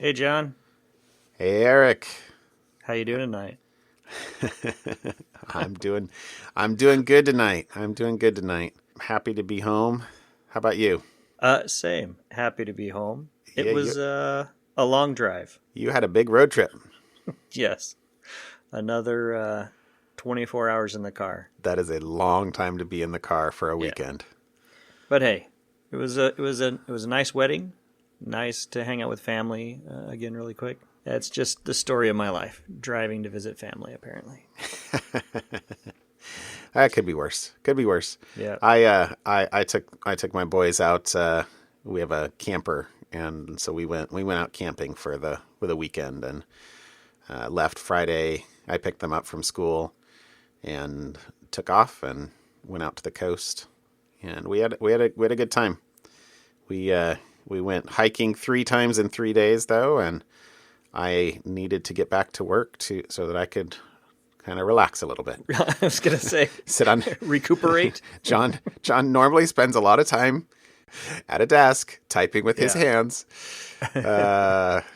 Hey John, Hey Eric, how you doing tonight? I'm doing I'm doing good tonight. I'm doing good tonight. Happy to be home. How about you? Same. Happy to be home. It Yeah, was a long drive. you had a big road trip. Yes, another 24 hours in the car. That is a long time to be in the car for a Yeah, weekend. but hey, it was a nice wedding. Nice to hang out with family again, really quick. That's just the story of my life. Driving to visit family, apparently. That could be worse. Could be worse. Yeah. I took my boys out. We have a camper, and so we went out camping for the weekend and left Friday. I picked them up from school and took off and went out to the coast, and we had a good time. We went hiking 3 times in 3 days though, and I needed to get back to work to so that I could kind of relax a little bit. I was gonna say, Sit on recuperate. John normally spends a lot of time at a desk typing with his Yeah. hands.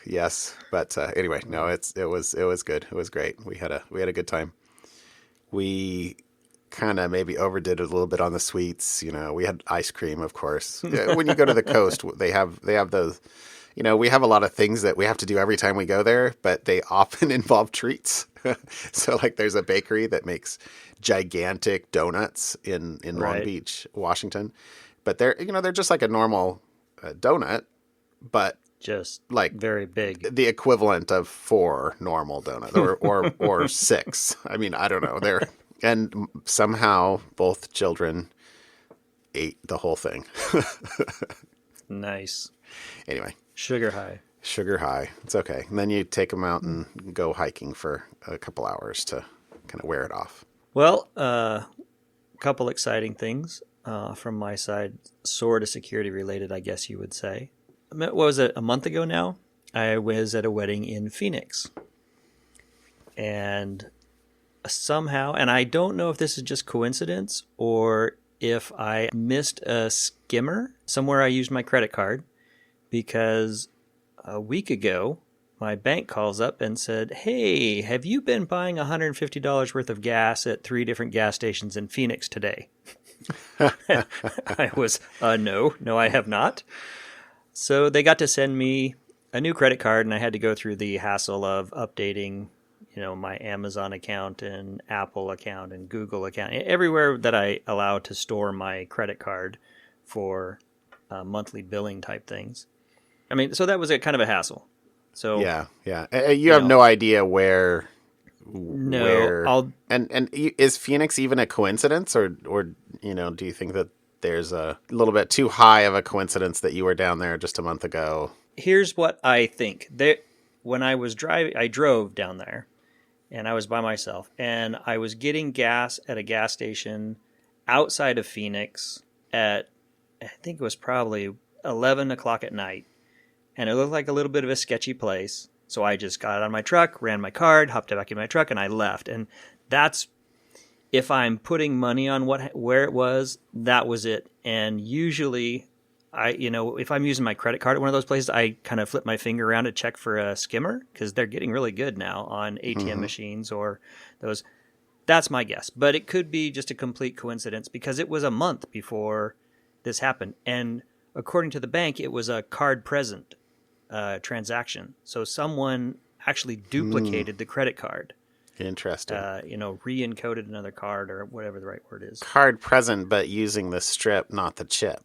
Yes, but anyway, no, it was good. It was great. We had a good time. We kind of maybe overdid it a little bit on the sweets. We had ice cream, of course. Yeah, when you go to the coast, they have those. We have a lot of things that we have to do every time we go there, but they often involve treats. So, like, there's a bakery that makes gigantic donuts in Long Right. Beach, Washington, but they're just like a normal donut, but Just like very big. the equivalent of four normal donuts or six. I mean, I don't know. And somehow both children ate the whole thing. Nice. Anyway, Sugar high. sugar high. It's okay. And then you take them out and go hiking for a couple hours to kind of wear it off. Well, couple exciting things from my side, sort of security related, I guess you would say. What was it, a month ago now? I was at a wedding in Phoenix. And somehow, and I don't know if this is just coincidence or if I missed a skimmer somewhere I used my credit card because a week ago, my bank calls up and said, "Hey, have you been buying $150 worth of gas at 3 different gas stations in Phoenix today?" I was, no, I have not. So they got to send me a new credit card, and I had to go through the hassle of updating, my Amazon account and Apple account and Google account, everywhere that I allow to store my credit card for monthly billing type things. I mean, so that was a kind of a hassle. So Yeah, yeah. You you have know, no idea where no, where I'll is Phoenix even a coincidence, or do you think that there's a little bit too high of a coincidence that you were down there just a month ago? here's what I think. When I was driving, I drove down there, and I was by myself, and I was getting gas at a gas station outside of Phoenix at, I think it was probably 11 o'clock at night, and it looked like a little bit of a sketchy place. So I just got out of my truck, ran my card, hopped back in my truck, and I left. And that's, if I'm putting money on where it was, that was it. And usually, if I'm using my credit card at one of those places, I kind of flip my finger around to check for a skimmer because they're getting really good now on ATM Hmm. machines or those. That's my guess, but it could be just a complete coincidence because it was a month before this happened, and according to the bank, it was a card present transaction. So someone actually Hmm. duplicated the credit card, Interesting. re-encoded another card or whatever the right word is. Card present, but using the strip, not the chip.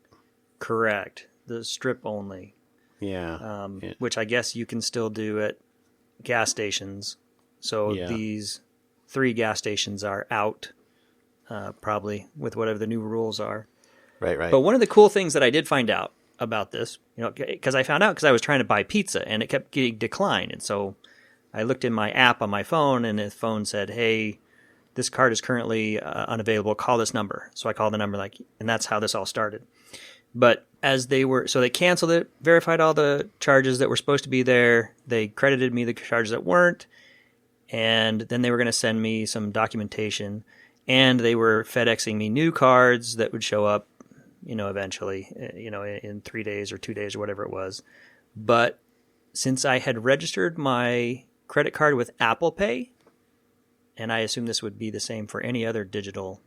Correct. The strip only, Yeah. Yeah. which I guess you can still do at gas stations. So Yeah. these 3 gas stations are out, probably with whatever the new rules are. Right. But Right. one of the cool things that I did find out about this, because I found out because I was trying to buy pizza and it kept getting declined. And so I looked in my app on my phone and the phone said, "Hey, this card is currently unavailable. Call this number." So I called the number, and that's how this all started. But so they canceled it, verified all the charges that were supposed to be there. They credited me the charges that weren't. And then they were going to send me some documentation. And they were FedExing me new cards that would show up, eventually, in 3 days or 2 days or whatever it was. But since I had registered my credit card with Apple Pay, and I assume this would be the same for any other digital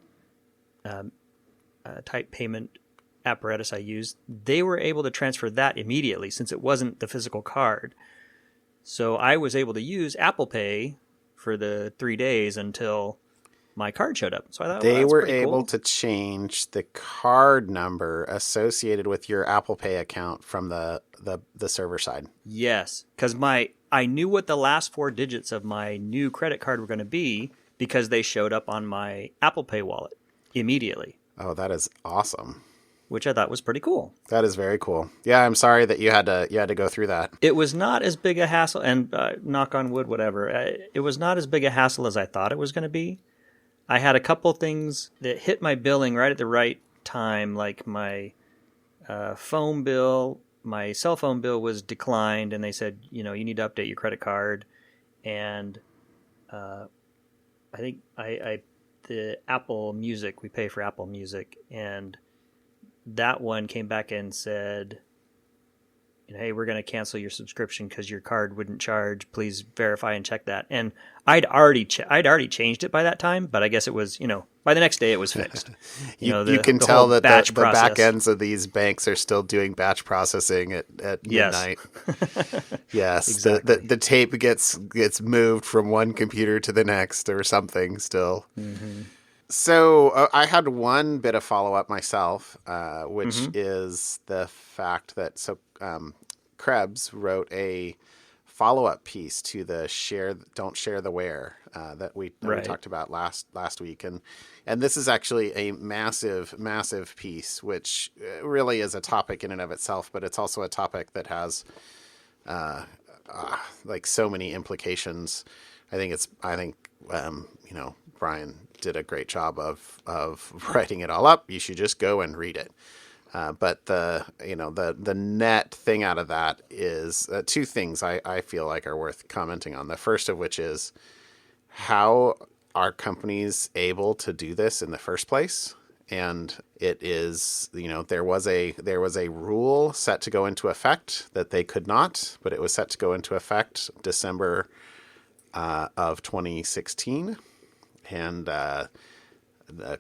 type payment apparatus I use, they were able to transfer that immediately since it wasn't the physical card. So I was able to use Apple Pay for the 3 days until my card showed up. So I thought they were pretty able cool. to change the card number associated with your Apple Pay account from the server side. Yes, because I knew what the last 4 digits of my new credit card were going to be because they showed up on my Apple Pay wallet immediately. Oh, that is awesome. Which I thought was pretty cool. That is very cool. Yeah, I'm sorry that you had to go through that. It was not as big a hassle, and knock on wood, whatever. It was not as big a hassle as I thought it was going to be. I had a couple things that hit my billing right at the right time, like my phone bill. My cell phone bill was declined, and they said, you need to update your credit card. And I think the Apple Music, we pay for Apple Music, and that one came back and said, hey, we're going to cancel your subscription because your card wouldn't charge. Please verify and check that. And I'd already changed it by that time, but I guess it was, by the next day it was fixed. You can tell that the back ends of these banks are still doing batch processing at midnight. Yes, exactly. the tape gets moved from one computer to the next or something still. Mm-hmm. So I had one bit of follow-up myself, which is the fact that Krebs wrote a follow-up piece to the Don't Share the Where that we talked about last week. And this is actually a massive, massive piece, which really is a topic in and of itself, but it's also a topic that has like so many implications. I think Brian did a great job of writing it all up. You should just go and read it. But the net thing out of that is 2 things I feel like are worth commenting on. The first of which is, how are companies able to do this in the first place? And it is, there was a rule set to go into effect that they could not, but it was set to go into effect December of 2016. And the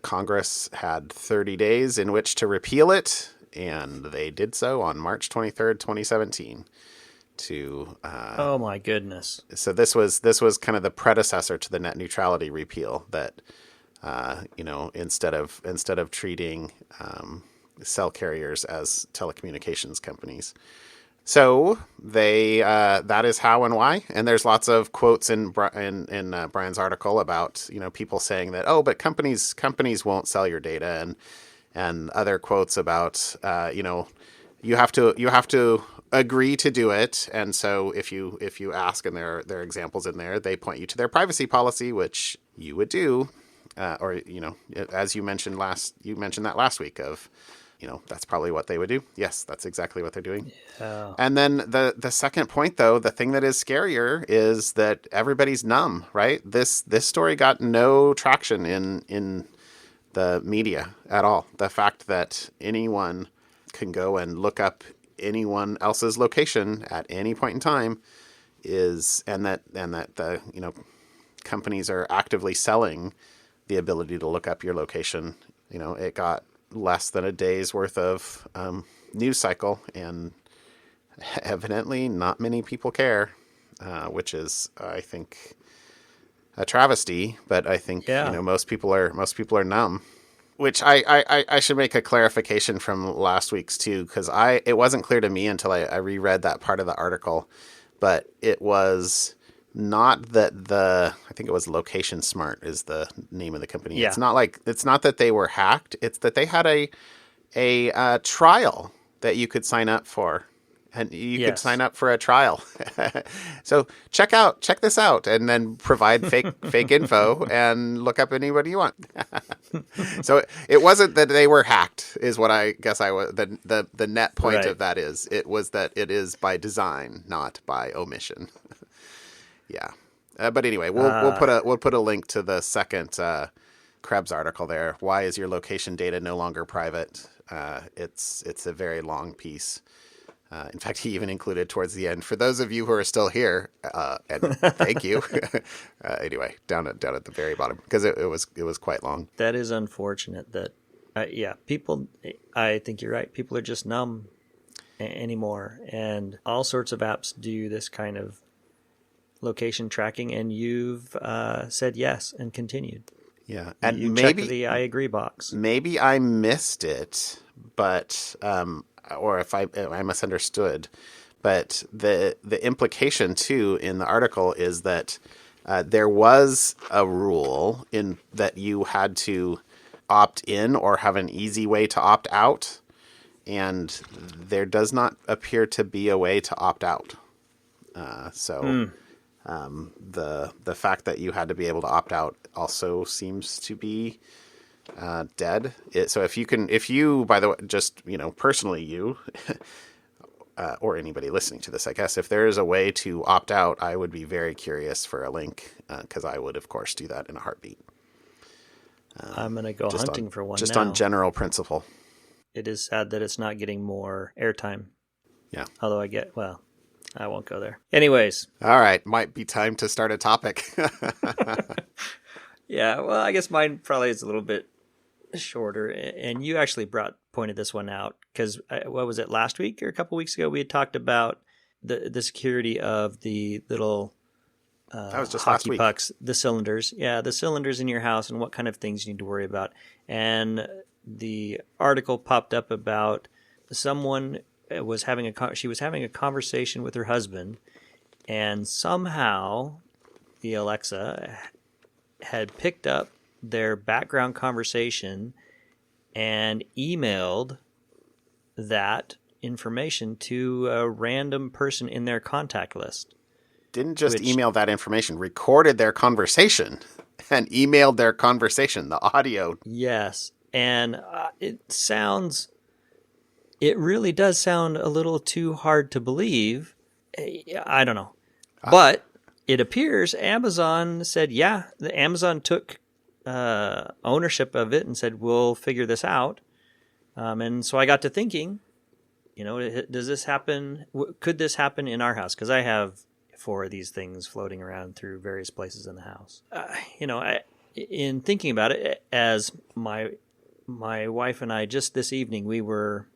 Congress had 30 days in which to repeal it, and they did so on March 23rd, 2017. Oh my goodness! So this was kind of the predecessor to the net neutrality repeal that instead of treating cell carriers as telecommunications companies. So they that is how and why. And there's lots of quotes in Brian's article about people saying that, oh, but companies won't sell your data, and other quotes about you have to agree to do it. And so if you ask, and there are examples in there, they point you to their privacy policy, which you would do, or as you mentioned that last week of. That's probably what they would do. Yes, that's exactly what they're doing. Yeah. And then the second point, though, the thing that is scarier is that everybody's numb, right? This story got no traction in the media at all. The fact that anyone can go and look up anyone else's location at any point in time and that the companies are actively selling the ability to look up your location. It got less than a day's worth of news cycle, and evidently not many people care, which is, I think, a travesty. But I think most people are numb. Which I should make a clarification from last week's too, because it wasn't clear to me until I reread that part of the article, but it was not that I think it was Location Smart is the name of the company. Yeah. It's not that they were hacked. It's that they had a trial that you could sign up for, and you could sign up for a trial. So check this out, and then provide fake info and look up anybody you want. So it wasn't that they were hacked, is what I guess the net point of that is. It was that it is by design, not by omission. Yeah, but anyway, we'll put a link to the second Krebs article there. Why is your location data no longer private? It's a very long piece, In fact, he even included towards the end, for those of you who are still here, and thank you. Anyway, down at the very bottom, because it was quite long. That is unfortunate. That people. I think you're right. People are just numb anymore, and all sorts of apps do this kind of location tracking, and you've said yes and continued. Yeah, and you maybe checked the I agree box. Maybe I missed it, but or if I misunderstood. But the implication too in the article is that there was a rule in that you had to opt in or have an easy way to opt out, and there does not appear to be a way to opt out. The fact that you had to be able to opt out also seems to be dead. So if you, by the way, just, personally you, or anybody listening to this, I guess, if there is a way to opt out, I would be very curious for a link, because I would, of course, do that in a heartbeat. I'm going to go hunting for one just now. on general principle. It is sad that it's not getting more airtime. Yeah. Although I won't go there. Anyways. All right. Might be time to start a topic. Yeah. Well, I guess mine probably is a little bit shorter. And you actually pointed this one out because what was it, last week or a couple weeks ago? We had talked about the security of the little that was just hockey last week. pucks, the cylinders. Yeah, the cylinders in your house and what kind of things you need to worry about. And the article popped up about someone she was having a conversation with her husband, and somehow the Alexa had picked up their background conversation and emailed that information to a random person in their contact list. Didn't just email that information, recorded their conversation and emailed their conversation, the audio. Yes. And it really does sound a little too hard to believe. I don't know. But it appears Amazon said, Amazon took ownership of it and said, we'll figure this out. And so I got to thinking, does this happen? Could this happen in our house? Because I have 4 of these things floating around through various places in the house. In thinking about it, as my wife and I, just this evening, we were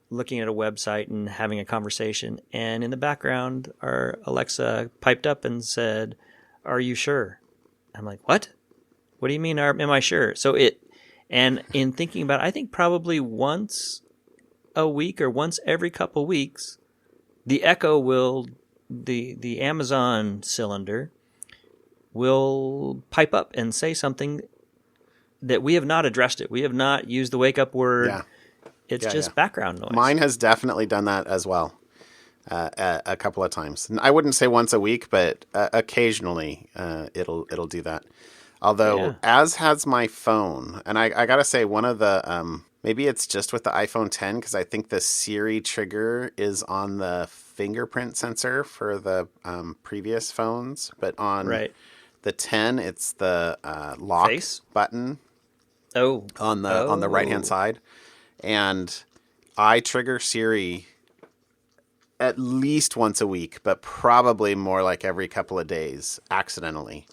looking at a website and having a conversation, and in the background, our Alexa piped up and said, "Are you sure?" I'm like, "What? What do you mean? Am I sure?" And in thinking about it, I think probably once a week or once every couple weeks, the Echo the Amazon cylinder will pipe up and say something that we have not addressed it. We have not used the wake up word. Yeah. It's just background noise. Mine has definitely done that as well, a couple of times. I wouldn't say once a week, but occasionally it'll do that. Although, as has my phone, and I gotta say, one of the maybe it's just with the iPhone 10, because I think the Siri trigger is on the fingerprint sensor for the previous phones, but on the 10, it's the lock button. On the right hand side. And I trigger Siri at least once a week, but probably more like every couple of days, accidentally.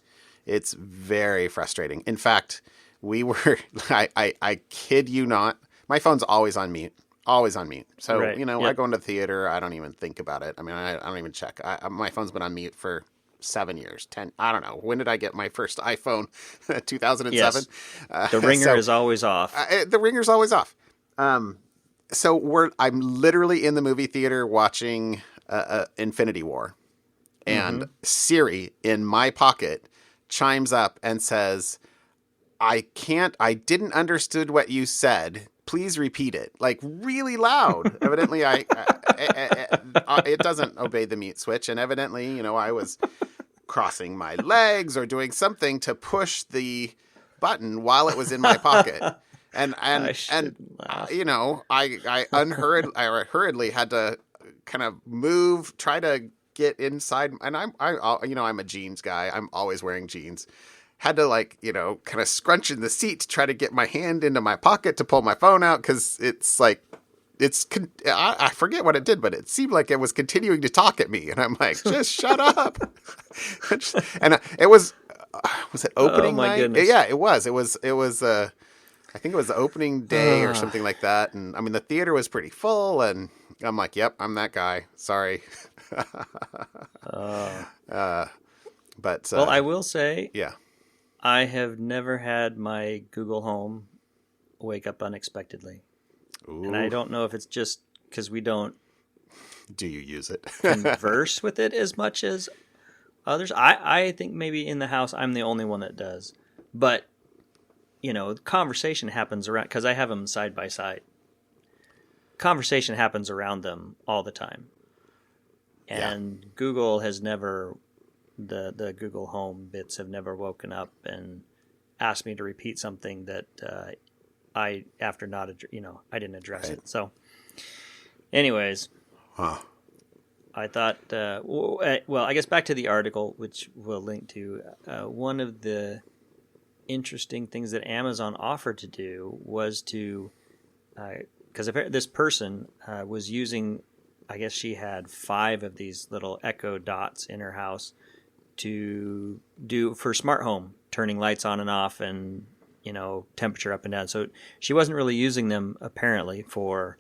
It's very frustrating. In fact, I kid you not, my phone's always on mute. Always on mute. So, I go into the theater, I don't even think about it. I mean, I don't even check. My phone's been on mute for 7 years, 10. I don't know. When did I get my first iPhone? 2007? Yes. The ringer is always off. The ringer's always off. So I'm literally in the movie theater watching Infinity War, and Siri in my pocket chimes up and says, I didn't understood what you said. Please repeat it, like really loud. Evidently, it doesn't obey the mute switch, and evidently, I was crossing my legs or doing something to push the button while it was in my pocket. And I hurriedly had to kind of move, try to get inside. And I'm a jeans guy. I'm always wearing jeans. Had to kind of scrunch in the seat to try to get my hand into my pocket to pull my phone out, because it's like I forget what it did, but it seemed like it was continuing to talk at me, and I'm like, just shut up. And it was it opening my night? goodness. Yeah, it was. I think it was the opening day or something like that. And I mean, the theater was pretty full, and I'm like, yep, I'm that guy. Sorry. But Well, I will say, yeah. I have never had my Google Home wake up unexpectedly. Ooh. And I don't know if it's just because we don't Do you use it? converse with it as much as others. I think maybe in the house I'm the only one that does. But, conversation happens around, because I have them side by side. Conversation happens around them all the time. And Google has never, the Google Home bits have never woken up and asked me to repeat something that I didn't address it. So, anyways, I thought, I guess back to the article, which we'll link to. One of the interesting things that Amazon offered to do was to, because this person was using, I guess she had 5 of these little Echo Dots in her house to do for smart home, turning lights on and off and, temperature up and down. So she wasn't really using them apparently for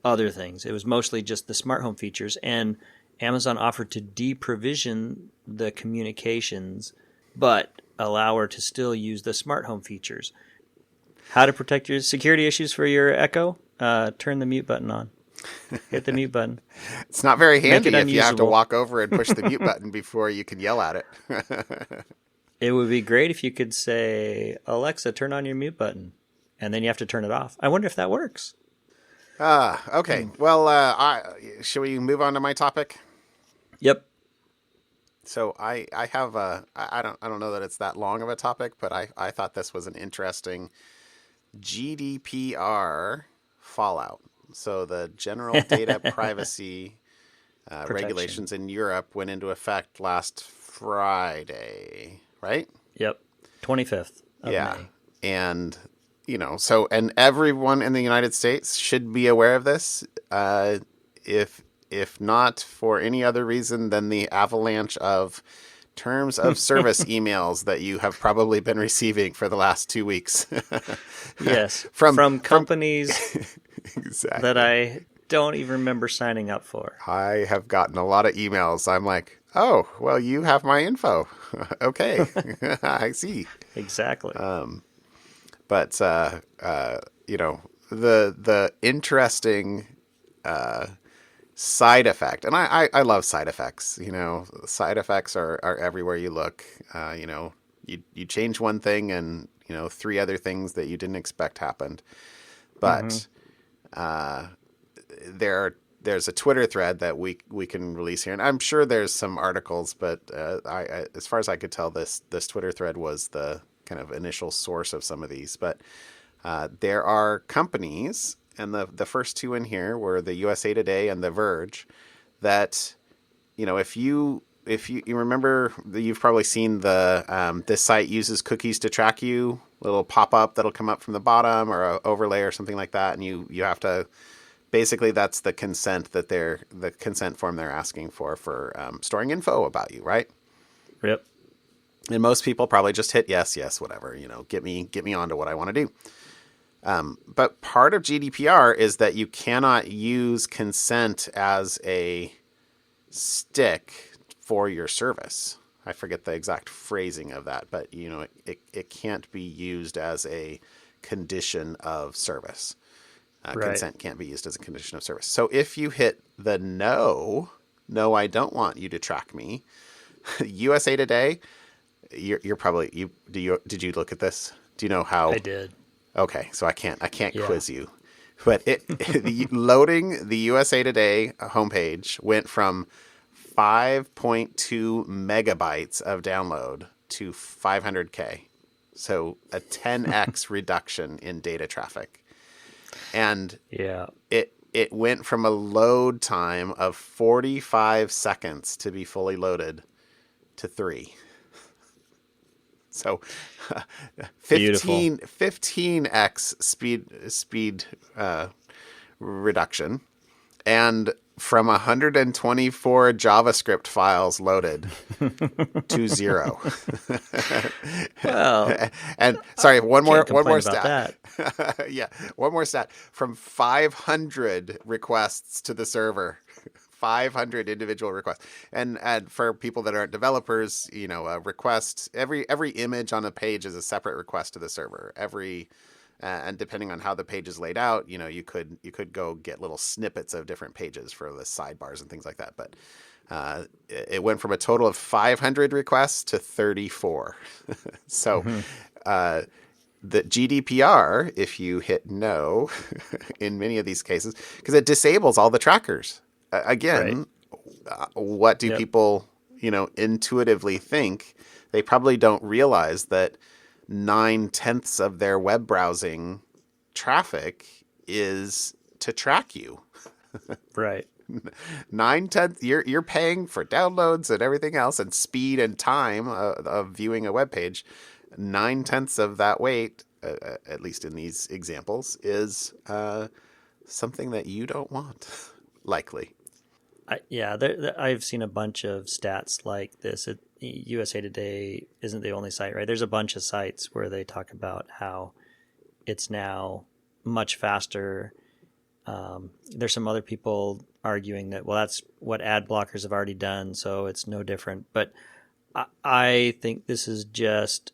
other things. It was mostly just the smart home features, and Amazon offered to deprovision the communications, but allow her to still use the smart home features. How to protect your security issues for your Echo? Turn the mute button on. Hit the mute button. It's not very handy if you have to unusable. walk over and push the mute button before you can yell at it. It would be great if you could say, Alexa, turn on your mute button, and then you have to turn it off. I wonder if that works. Okay. Well, shall we move on to my topic? Yep. So I have I don't know that it's that long of a topic, but I thought this was an interesting GDPR fallout. So the General Data Privacy regulations in Europe went into effect last Friday, right? Yep. 25th of May. And and everyone in the United States should be aware of this. If not for any other reason than the avalanche of terms of service emails that you have probably been receiving for the last 2 weeks. Yes. From companies exactly. that I don't even remember signing up for. I have gotten a lot of emails. I'm like, oh, well, you have my info. Okay. I see. Exactly. But the interesting side effect, and I love side effects. Side effects are everywhere you look. You change one thing, and 3 other things that you didn't expect happened. But there's a Twitter thread that we can release here, and I'm sure there's some articles, but I as far as I could tell, this Twitter thread was the kind of initial source of some of these. But there are companies, and the first 2 in here were the USA Today and The Verge, that if you remember, you've probably seen the this site uses cookies to track you, little pop-up that'll come up from the bottom, or an overlay or something like that, and you have to, basically that's the consent form they're asking for storing info about you, right? Yep. And most people probably just hit yes, whatever, get me on to what I want to do. But part of GDPR is that you cannot use consent as a stick for your service. I forget the exact phrasing of that, but it can't be used as a condition of service. Right. Consent can't be used as a condition of service. So if you hit the no, I don't want you to track me. USA Today, you're probably did you look at this? Do you know how? I did. Okay, so I can't quiz you, but loading the USA Today homepage went from 5.2 megabytes of download to 500K, so a 10x reduction in data traffic, and it went from a load time of 45 seconds to be fully loaded to 3. So Beautiful. 15x speed reduction, and from 124 JavaScript files loaded to 0. Well, And sorry, one can't more complain about stat. that. Yeah, one more stat. From 500 requests to the server, 500 individual requests. And for people that aren't developers, a request, every image on a page is a separate request to the server. And depending on how the page is laid out, you could go get little snippets of different pages for the sidebars and things like that. But it went from a total of 500 requests to 34. So the GDPR, if you hit no in many of these cases, because it disables all the trackers. Again, what do Yep. people, intuitively think? They probably don't realize that 9/10 of their web browsing traffic is to track you. Right. 9/10, you're paying for downloads and everything else, and speed and time of viewing a web page. 9/10 of that weight, at least in these examples, is something that you don't want, likely. I've seen a bunch of stats like this. USA Today isn't the only site, right? There's a bunch of sites where they talk about how it's now much faster. There's some other people arguing that, well, that's what ad blockers have already done, so it's no different. But I think this is just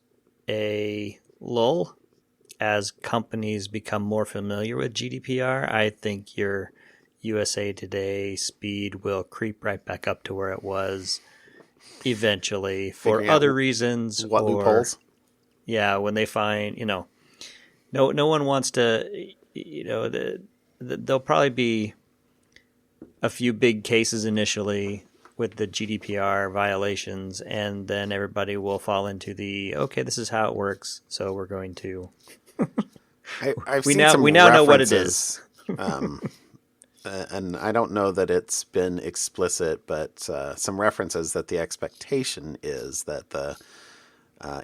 a lull as companies become more familiar with GDPR. I think your USA Today speed will creep right back up to where it was eventually for Figuring out other reasons. What loopholes? Yeah, when they find, no one wants to, there'll probably be a few big cases initially with the GDPR violations, and then everybody will fall into okay, this is how it works, so we're going to. I've We seen now some know what it references, and I don't know that it's been explicit, but some references that the expectation is that the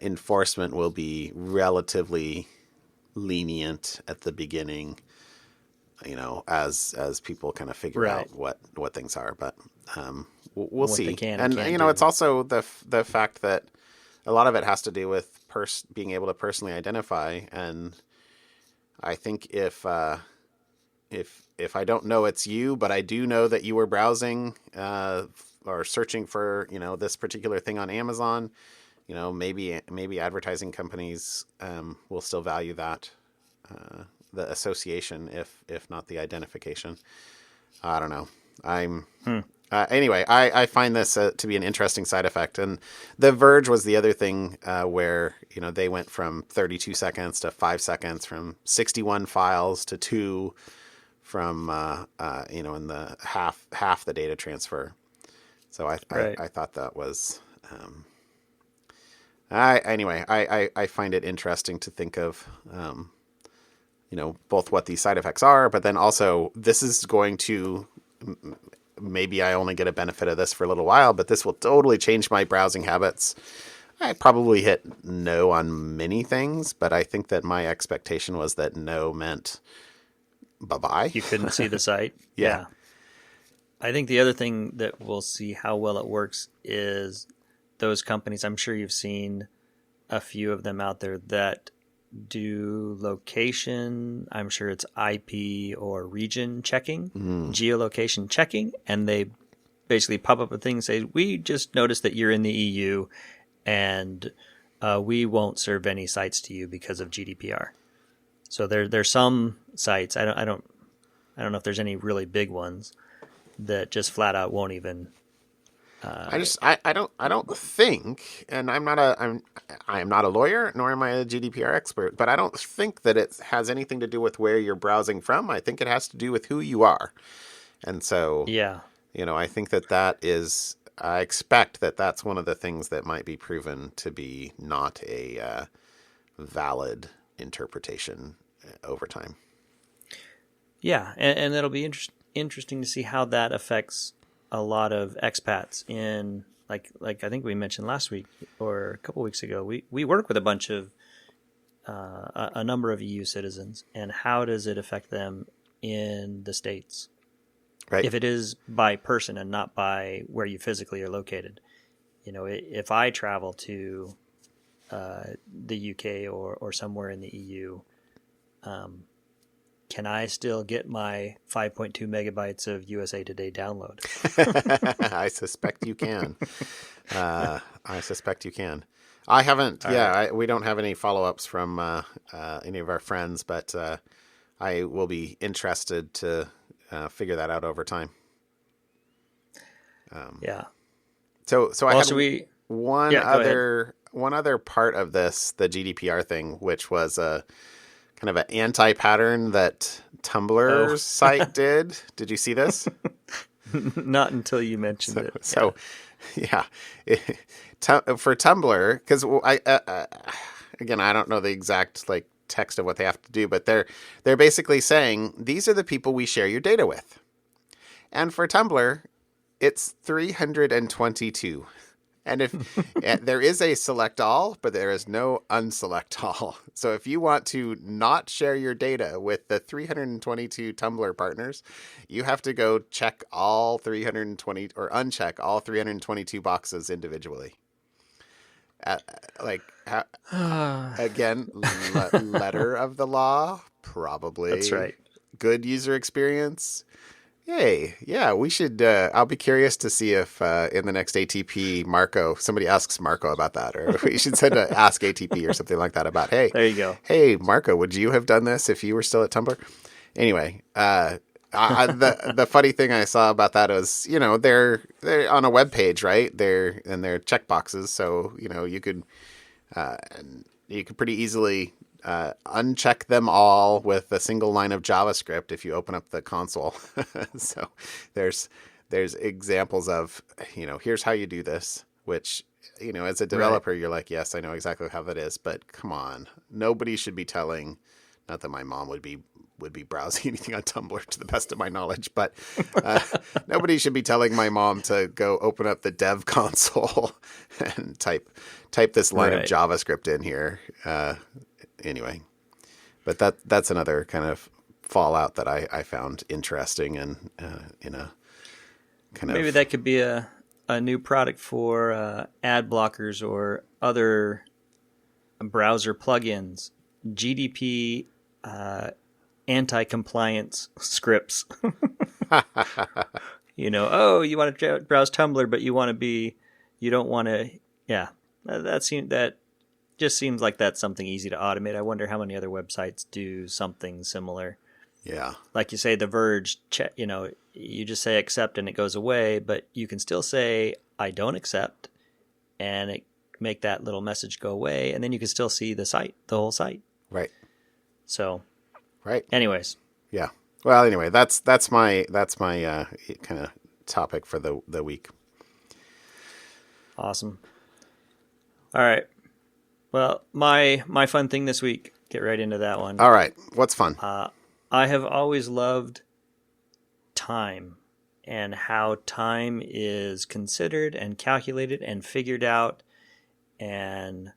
enforcement will be relatively lenient at the beginning, as people kind of figure out what things are. But we'll see. They can and can't do. it's also the fact that a lot of it has to do with being able to personally identify. And I think if I don't know it's you, but I do know that you were browsing or searching for this particular thing on Amazon, maybe advertising companies will still value that, the association, if not the identification. I don't know. Anyway, I find this to be an interesting side effect. And The Verge was the other thing where they went from 32 seconds to 5 seconds, from 61 files to 2, from in the half the data transfer. So I thought that was I find it interesting to think of both what these side effects are, but then also this is going to, maybe I only get a benefit of this for a little while, but this will totally change my browsing habits. I probably hit no on many things, but I think that my expectation was that no meant bye-bye. You couldn't see the site. Yeah. I think the other thing that we'll see how well it works is those companies. I'm sure you've seen a few of them out there that do location. I'm sure it's IP or region checking, geolocation checking, and they basically pop up a thing and say, we just noticed that you're in the EU and we won't serve any sites to you because of GDPR. So there's some sites, I don't know if there's any really big ones that just flat out won't even. I don't think, and I am not a lawyer, nor am I a GDPR expert, but I don't think that it has anything to do with where you're browsing from. I think it has to do with who you are. And so, I think that is, I expect that that's one of the things that might be proven to be not a valid interpretation over time. Yeah, and it'll be interesting to see how that affects a lot of expats in like I think we mentioned last week or a couple weeks ago, we work with a bunch of a number of EU citizens, and how does it affect them in the States? Right. If it is by person and not by where you physically are located. You know, if I travel to the UK or somewhere in the EU, can I still get my 5.2 megabytes of USA Today download? I suspect you can. I suspect you can. I haven't. We don't have any follow-ups from any of our friends, but I will be interested to figure that out over time. Yeah. So I had one other part of this, the GDPR thing, which was a kind of an anti-pattern that Tumblr's site did. Did you see this? Not until you mentioned it. So, for Tumblr, because again, I don't know the exact text of what they have to do, but they're basically saying these are the people we share your data with, and for Tumblr, it's 322. And if there is a select all, but there is no unselect all. So if you want to not share your data with the 322 Tumblr partners, you have to go check all 320 or uncheck all 322 boxes individually. Again, letter of the law, probably. That's right. Good user experience. Hey, yeah, we should. I'll be curious to see if in the next ATP, somebody asks Marco about that, or we should send a Ask ATP or something like that about, hey, there you go. Hey, Marco, would you have done this if you were still at Tumblr? Anyway, the funny thing I saw about that was, they're on a web page, right? They're checkboxes, so you could pretty easily uncheck them all with a single line of JavaScript if you open up the console. So there's examples of, here's how you do this, which, as a developer, You're like, yes, I know exactly how that is, but come on, nobody should be telling, not that my mom would be browsing anything on Tumblr to the best of my knowledge, but nobody should be telling my mom to go open up the dev console and type this line of JavaScript in here. Anyway, but that's another kind of fallout that I found interesting and in a kind of... Maybe that could be a new product for ad blockers or other browser plugins. GDP anti-compliance scripts. You want to browse Tumblr, but you don't want to. Yeah, that just seems like that's something easy to automate. I wonder how many other websites do something similar. Yeah. Like you say, The Verge, you just say accept and it goes away, but you can still say, I don't accept, and make that little message go away, and then you can still see the whole site. Right. So. Right. Anyways. Yeah. Well, anyway, that's my kind of topic for the week. Awesome. All right. Well, my fun thing this week, get right into that one. All right. What's fun? I have always loved time and how time is considered and calculated and figured out and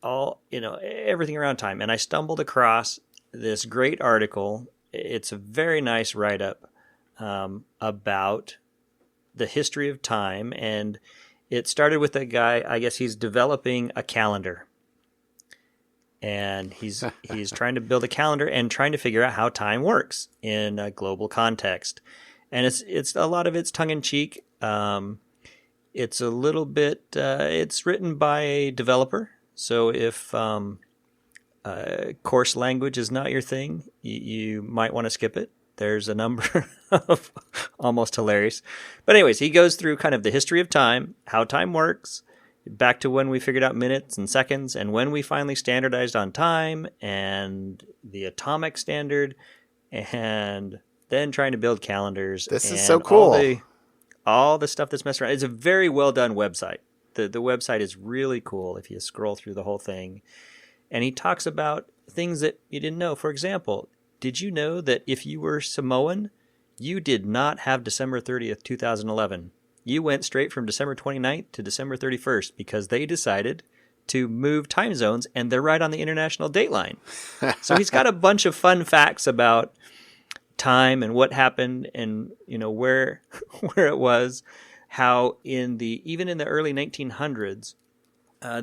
everything around time. And I stumbled across this great article. It's a very nice write-up about the history of time, and it started with a guy, I guess he's developing a calendar. And he's trying to build a calendar and trying to figure out how time works in a global context. And it's a lot of it's tongue-in-cheek. It's a little bit it's written by a developer. So if coarse language is not your thing, you might want to skip it. There's a number of almost hilarious. But anyways, he goes through kind of the history of time, how time works, back to when we figured out minutes and seconds, and when we finally standardized on time, and the atomic standard, and then trying to build calendars. This is so cool. All the stuff that's messed around. It's a very well done website. The website is really cool if you scroll through the whole thing. And he talks about things that you didn't know. For example, did you know that if you were Samoan, you did not have December 30th, 2011? you went straight from December 29th to December 31st because they decided to move time zones, and they're right on the international date line. So he's got a bunch of fun facts about time and what happened, and where it was, how even in the early 1900s,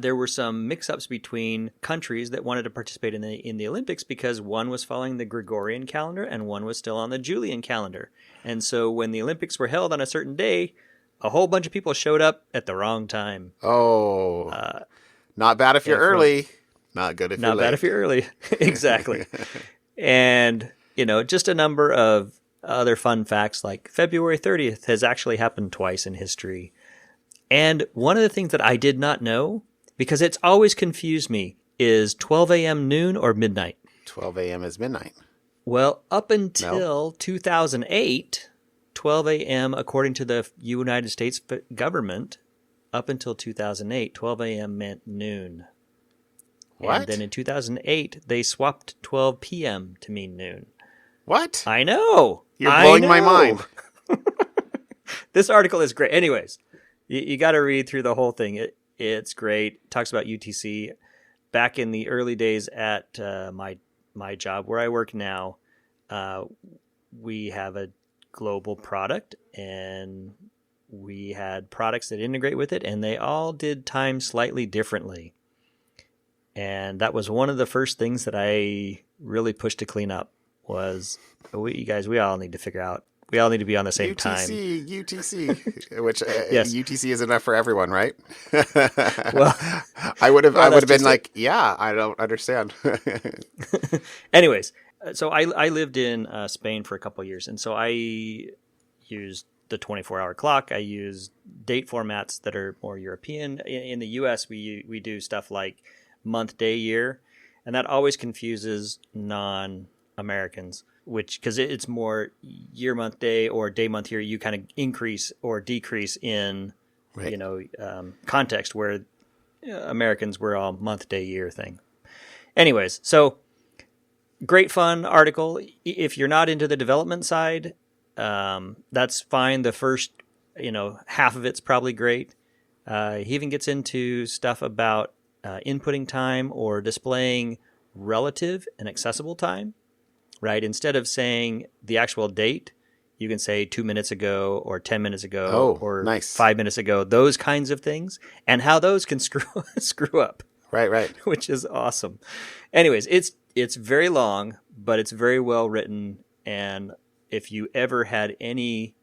there were some mix-ups between countries that wanted to participate in the Olympics because one was following the Gregorian calendar and one was still on the Julian calendar. And so when the Olympics were held on a certain day, a whole bunch of people showed up at the wrong time. Oh, not bad if you're early. Not good if you're late. Not bad if you're early. Exactly. And, just a number of other fun facts, like February 30th has actually happened twice in history. And one of the things that I did not know, because it's always confused me, is 12 a.m. noon or midnight? 12 a.m. is midnight. Well, up until 2008, 12 a.m., according to the United States government, up until 2008, 12 a.m. meant noon. What? And then in 2008, they swapped 12 p.m. to mean noon. What? I know. You're blowing my mind. This article is great. Anyways, you got to read through the whole thing. It's great. It talks about UTC. Back in the early days at my job where I work now, we have a global product, and we had products that integrate with it, and they all did time slightly differently. And that was one of the first things that I really pushed to clean up was, we all need to figure out. We all need to be on the same time. UTC, which yes. UTC is enough for everyone, right? Well, I would have been like, yeah, I don't understand. Anyways, so I lived in Spain for a couple of years, and so I used the 24-hour clock. I used date formats that are more European. In the U.S., we do stuff like month, day, year, and that always confuses non-Americans. Because it's more year, month, day, or day, month, year, you kind of increase or decrease in, right. Context, where Americans were all month, day, year thing. Anyways, so great fun article. If you're not into the development side, that's fine. The first, half of it's probably great. He even gets into stuff about inputting time or displaying relative and accessible time. Right? Instead of saying the actual date, you can say 2 minutes ago or 10 minutes ago or nice. 5 minutes ago, those kinds of things, and how those can screw up. Right. Which is awesome. Anyways, it's very long, but it's very well written. And if you ever had any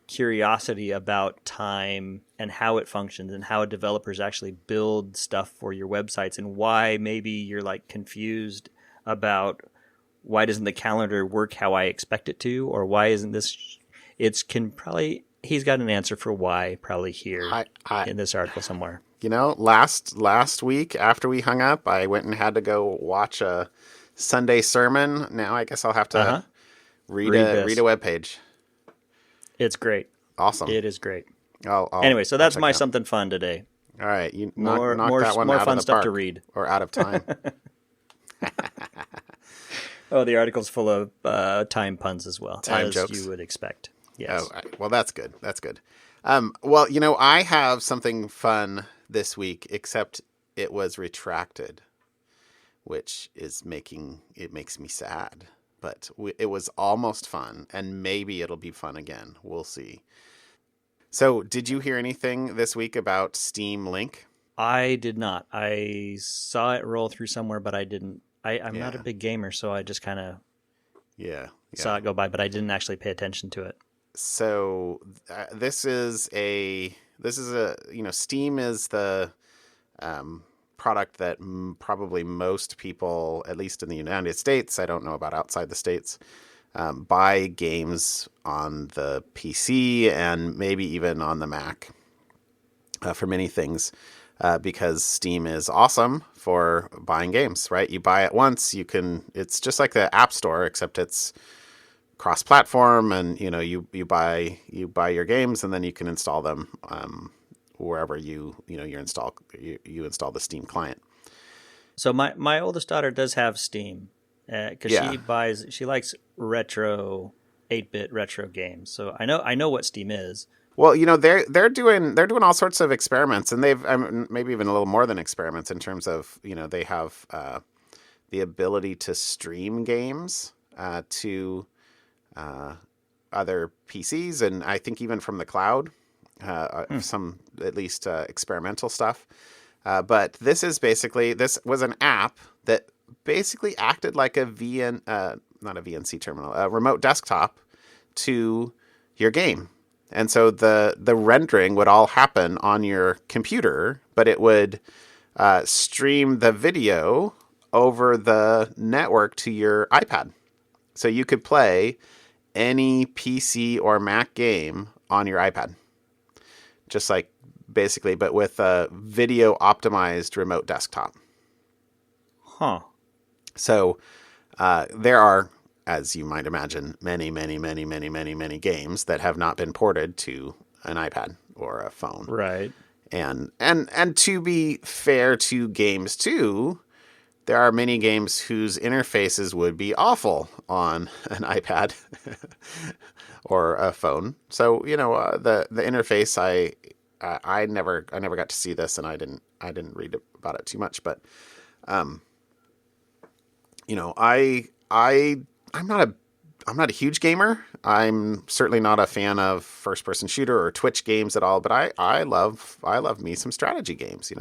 curiosity about time and how it functions and how developers actually build stuff for your websites and why maybe you're like confused about why doesn't the calendar work how I expect it to, or why isn't this? He's got an answer for why probably here in this article somewhere. Last week after we hung up, I went and had to go watch a Sunday sermon. Now I guess I'll have to read a webpage. It's great. Awesome. It is great. Anyway, so that's my something fun today. All right, you knock that one more out fun of the stuff park, to read, or out of time. Oh, the article's full of time puns as well, time as jokes you would expect. Yes. Oh, well, that's good. That's good. Well, I have something fun this week, except it was retracted, which makes me sad. But it was almost fun, and maybe it'll be fun again. We'll see. So, did you hear anything this week about Steam Link? I did not. I saw it roll through somewhere, but I didn't. I'm not a big gamer, so I just kind of saw it go by, but I didn't actually pay attention to it. So this is a Steam is the product that probably most people, at least in the United States, I don't know about outside the States, buy games on the PC and maybe even on the Mac for many things. Because Steam is awesome for buying games, right? You buy it once, it's just like the App Store, except it's cross-platform, and you buy your games, and then you can install them wherever you install the Steam client. So my oldest daughter does have Steam because she likes retro 8-bit retro games. So I know what Steam is, Well, they're doing all sorts of experiments, and they've maybe even a little more than experiments in terms of they have the ability to stream games to other PCs, and I think even from the cloud, some at least experimental stuff. But this was an app that basically acted like a not a VNC terminal, a remote desktop to your game. And so the rendering would all happen on your computer, but it would stream the video over the network to your iPad. So you could play any PC or Mac game on your iPad. Just like basically, but with a video optimized remote desktop. Huh. So there are, as you might imagine, many, many, many, many, many, many games that have not been ported to an iPad or a phone. Right. And to be fair to games too, there are many games whose interfaces would be awful on an iPad or a phone. So the interface I never got to see this, and I didn't read about it too much, but I'm not a huge gamer. I'm certainly not a fan of first person shooter or Twitch games at all, but I love me some strategy games.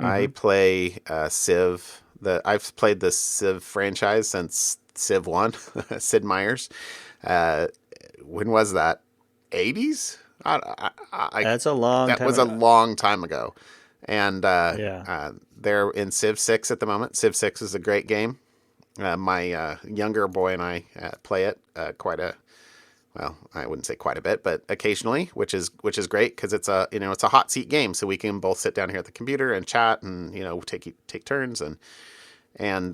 I play Civ. I've played the Civ franchise since Civ 1, Sid Meier's. When was that? 80s? That's a long that time was ago. a long time ago. And Yeah. they're in Civ 6 at the moment. Civ 6 is a great game. My younger boy and I play it well, I wouldn't say quite a bit, but occasionally, which is great because it's a hot seat game, so we can both sit down here at the computer and chat and take turns and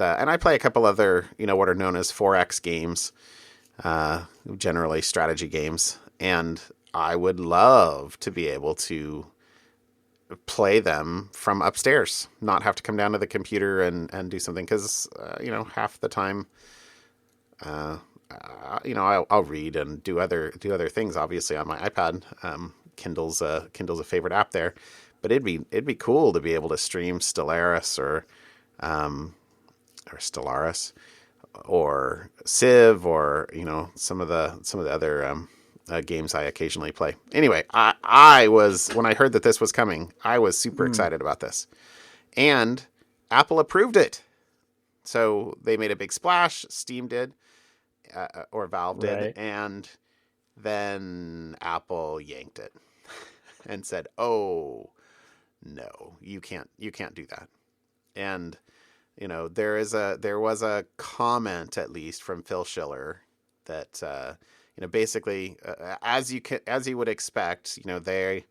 I play a couple other what are known as 4X games, generally strategy games, and I would love to be able to play them from upstairs, not have to come down to the computer and do something because half the time I'll read and do other things obviously on my iPad. Kindle's a favorite app there, but it'd be cool to be able to stream Stellaris or Stellaris or Civ or some of the other games I occasionally play. Anyway, I was, when I heard that this was coming, I was super excited about this, and Apple approved it. So they made a big splash. Steam did, or Valve did, Right. and then Apple yanked it and said, "Oh no, you can't do that." And there was a comment at least from Phil Schiller that basically as you would expect, they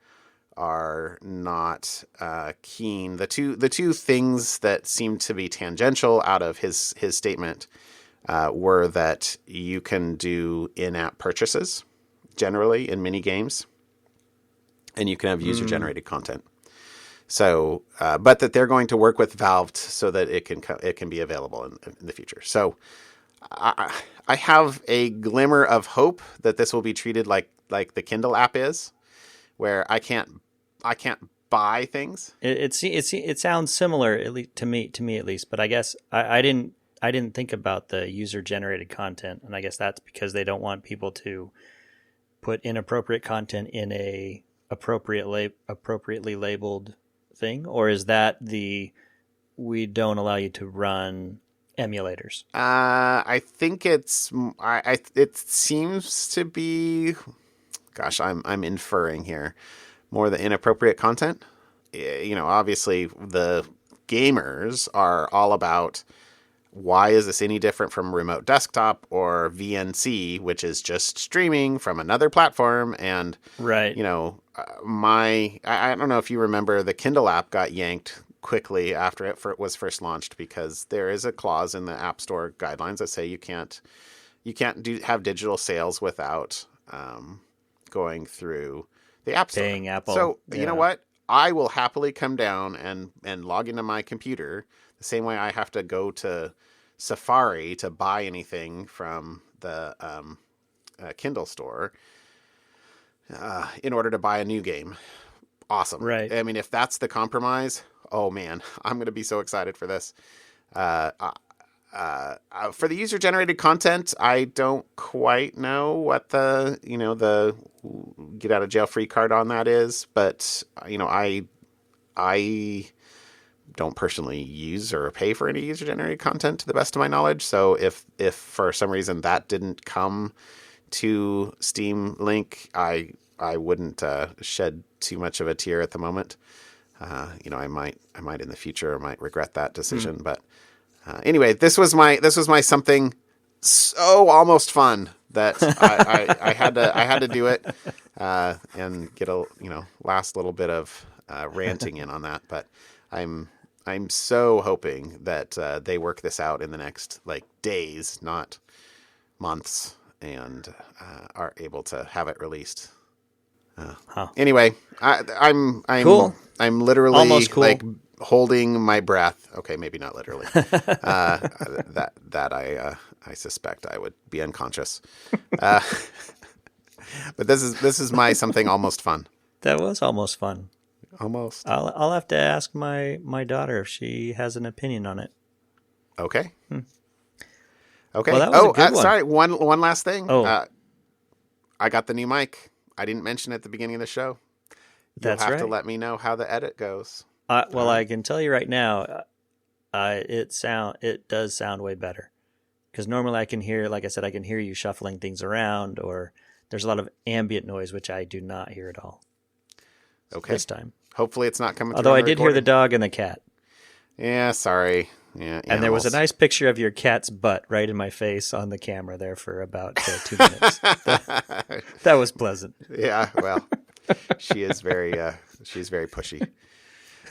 are not keen. The two things that seemed to be tangential out of his statement were that you can do in-app purchases generally in mini games, and you can have user-generated content. So, but that they're going to work with Valve so that it can be available in the future. So, I have a glimmer of hope that this will be treated like the Kindle app is, where I can't buy things. It sounds similar, at least to me at least, but I guess I didn't think about the user generated content, and I guess that's because they don't want people to put inappropriate content in a appropriately labeled thing, or is that we don't allow you to run emulators? I think it seems to be, gosh, I'm inferring here, more the inappropriate content. Obviously the gamers are all about, why is this any different from remote desktop or VNC, which is just streaming from another platform? And Right. I don't know if you remember, the Kindle app got yanked quickly after it was first launched because there is a clause in the App Store guidelines that say you can't have digital sales without going through the App Store. Paying Apple. So Yeah. You know what? I will happily come down and log into my computer the same way I have to go to Safari to buy anything from the Kindle store. in order to buy a new game. Awesome. Right. I mean, if that's the compromise, oh man, I'm going to be so excited for this. Uh, for the user generated content, I don't quite know what the get out of jail free card on that is, but I don't personally use or pay for any user generated content to the best of my knowledge. So if for some reason that didn't come to Steam Link, I wouldn't shed too much of a tear at the moment. I might in the future. I might regret that decision. But anyway, this was my something so almost fun that I had to do it and get a last little bit of ranting in on that. But I'm so hoping that they work this out in the next days, not months, and are able to have it released. Anyway, I'm cool. I'm literally almost cool. Holding my breath. Okay, maybe not literally. That I suspect I would be unconscious. But this is my something almost fun. That was almost fun. Almost. I'll have to ask my daughter if she has an opinion on it. Okay. Okay. Well, that was a good one. Sorry. One last thing. Oh. I got the new mic. I didn't mention it at the beginning of the show. That's You'll have right. to let me know how the edit goes. Well, I can tell you right now, it does sound way better. Because normally I can hear, like I said, I can hear you shuffling things around, or there's a lot of ambient noise, which I do not hear at all. Okay. This time. Hopefully it's not coming through. Although I did hear the dog and the cat. Yeah, sorry. Yeah, and there was a nice picture of your cat's butt right in my face on the camera there for about 2 minutes. That was pleasant. Yeah, well, she's very pushy.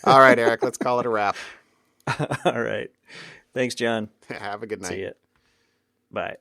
All right, Eric, let's call it a wrap. All right. Thanks, John. Have a good night. See ya. Bye.